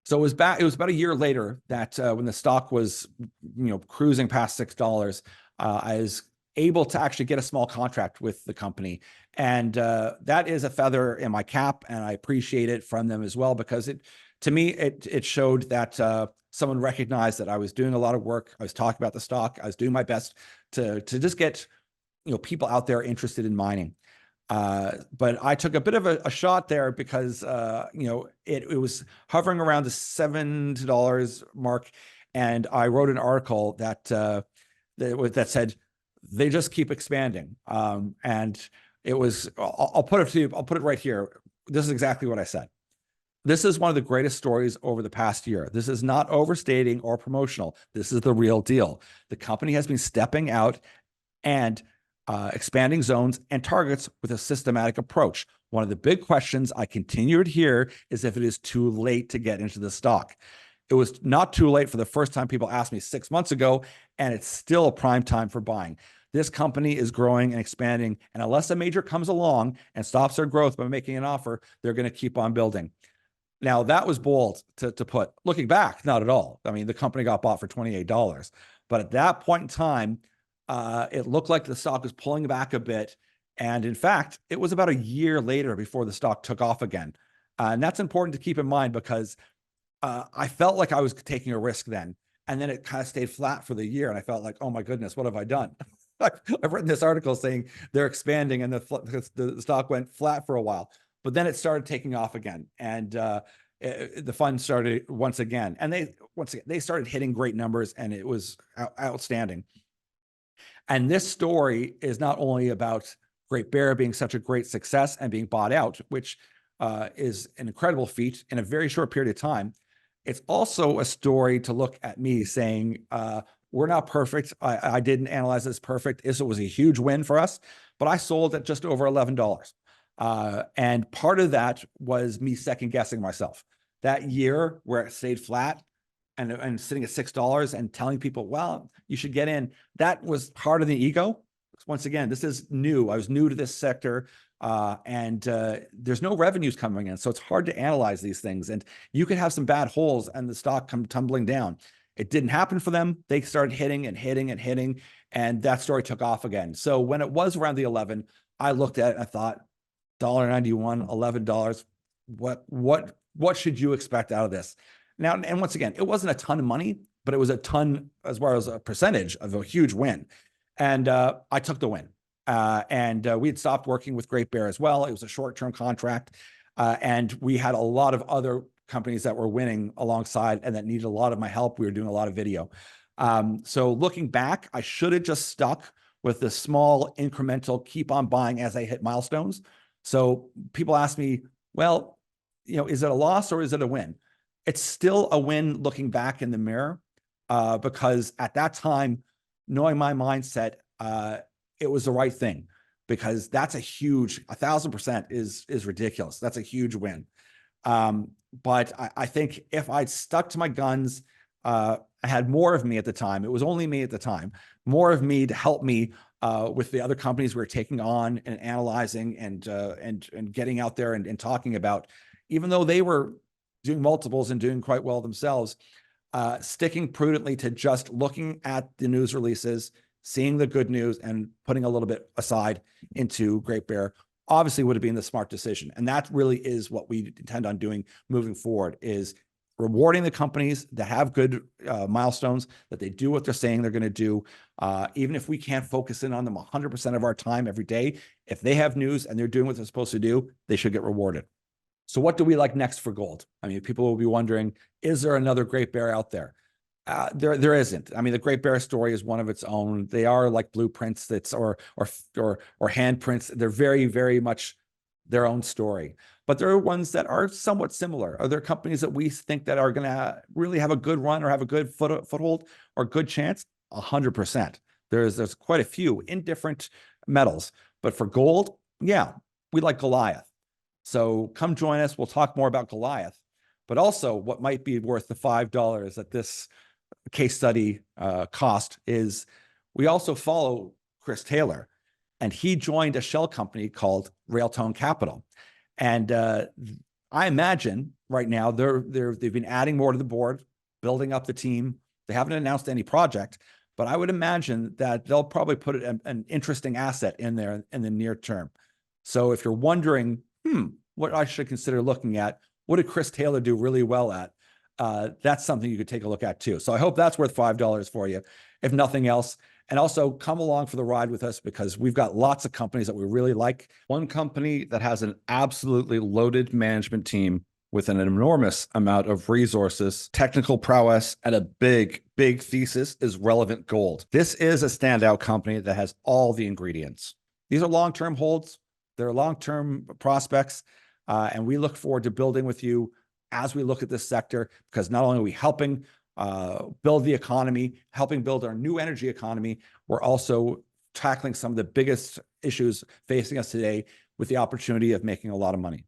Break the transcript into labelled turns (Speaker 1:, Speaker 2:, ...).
Speaker 1: So it was about a year later that when the stock was, cruising past $6, I was able to actually get a small contract with the company. And that is a feather in my cap. And I appreciate it from them as well, because to me, it showed that someone recognized that I was doing a lot of work. I was talking about the stock. I was doing my best to just get, people out there interested in mining. But I took a bit of a shot there because, it was hovering around the $7 mark. And I wrote an article that said, they just keep expanding. And it was, I'll put it to you, I'll put it right here. This is exactly what I said. This is one of the greatest stories over the past year. This is not overstating or promotional. This is the real deal. The company has been stepping out and expanding zones and targets with a systematic approach. One of the big questions I continue to hear is if it is too late to get into the stock. It was not too late for the first time people asked me 6 months ago, and it's still a prime time for buying. This company is growing and expanding, and unless a major comes along and stops their growth by making an offer, they're going to keep on building. Now, that was bold to put. Looking back, not at all. I mean, the company got bought for $28. But at that point in time, it looked like the stock was pulling back a bit. And in fact, it was about a year later before the stock took off again. And that's important to keep in mind, because I felt like I was taking a risk then. And then it kind of stayed flat for the year. And I felt like, oh my goodness, what have I done? I've written this article saying they're expanding, and the stock went flat for a while. But then it started taking off again, and the fund started once again, and they started hitting great numbers, and it was outstanding. And this story is not only about Great Bear being such a great success and being bought out, which is an incredible feat in a very short period of time. It's also a story to look at me saying, we're not perfect. I didn't analyze this perfect. It was a huge win for us, but I sold at just over $11. And part of that was me second guessing myself. That year where it stayed flat and sitting at $6 and telling people, well, you should get in, that was part of the ego. Once again, this is new. I was new to this sector, and there's no revenues coming in. So it's hard to analyze these things. And you could have some bad holes and the stock come tumbling down. It didn't happen for them. They started hitting and hitting and hitting, and that story took off again. So when it was around the 11, I looked at it and I thought, $1.91, $11. What should you expect out of this? Now, and once again, it wasn't a ton of money, but it was a ton as well as a percentage of a huge win. And I took the win. And we had stopped working with Great Bear as well. It was a short-term contract. And we had a lot of other companies that were winning alongside and that needed a lot of my help. We were doing a lot of video. So looking back, I should have just stuck with the small incremental keep on buying as I hit milestones. So people ask me, well, is it a loss or is it a win? It's still a win looking back in the mirror, because at that time, knowing my mindset, it was the right thing, because that's a huge, 1,000% is ridiculous. That's a huge win. But I think if I'd stuck to my guns, I had more of me at the time. It was only me at the time, more of me to help me with the other companies we were taking on and analyzing and getting out there and talking about, even though they were doing multiples and doing quite well themselves, sticking prudently to just looking at the news releases, seeing the good news and putting a little bit aside into Great Bear obviously would have been the smart decision. And that really is what we intend on doing moving forward, is rewarding the companies that have good milestones, that they do what they're saying they're going to do. Even if we can't focus in on them 100% of our time every day, if they have news and they're doing what they're supposed to do, they should get rewarded. So what do we like next for gold? I mean, people will be wondering, is there another Great Bear out there? There isn't. I mean, the Great Bear story is one of its own. They are like blueprints or handprints. They're very, very much their own story. But there are ones that are somewhat similar. Are there companies that we think that are going to really have a good run or have a good foothold or good chance? 100%. There's quite a few in different metals. But for gold, yeah, we like Goliath. So come join us. We'll talk more about Goliath, but also what might be worth the $5 that this case study cost is we also follow Chris Taylor, and he joined a shell company called Railtone Capital. And I imagine right now they've been adding more to the board, building up the team. They haven't announced any project, but I would imagine that they'll probably put an interesting asset in there in the near term. So if you're wondering, what I should consider looking at, what did Chris Taylor do really well at? That's something you could take a look at too. So I hope that's worth $5 for you, if nothing else. And also come along for the ride with us, because we've got lots of companies that we really like. One company that has an absolutely loaded management team with an enormous amount of resources, technical prowess, and a big, big thesis is Relevant Gold. This is a standout company that has all the ingredients. These are long-term holds. They're long-term prospects. And we look forward to building with you as we look at this sector, because not only are we helping build the economy, helping build our new energy economy, we're also tackling some of the biggest issues facing us today with the opportunity of making a lot of money.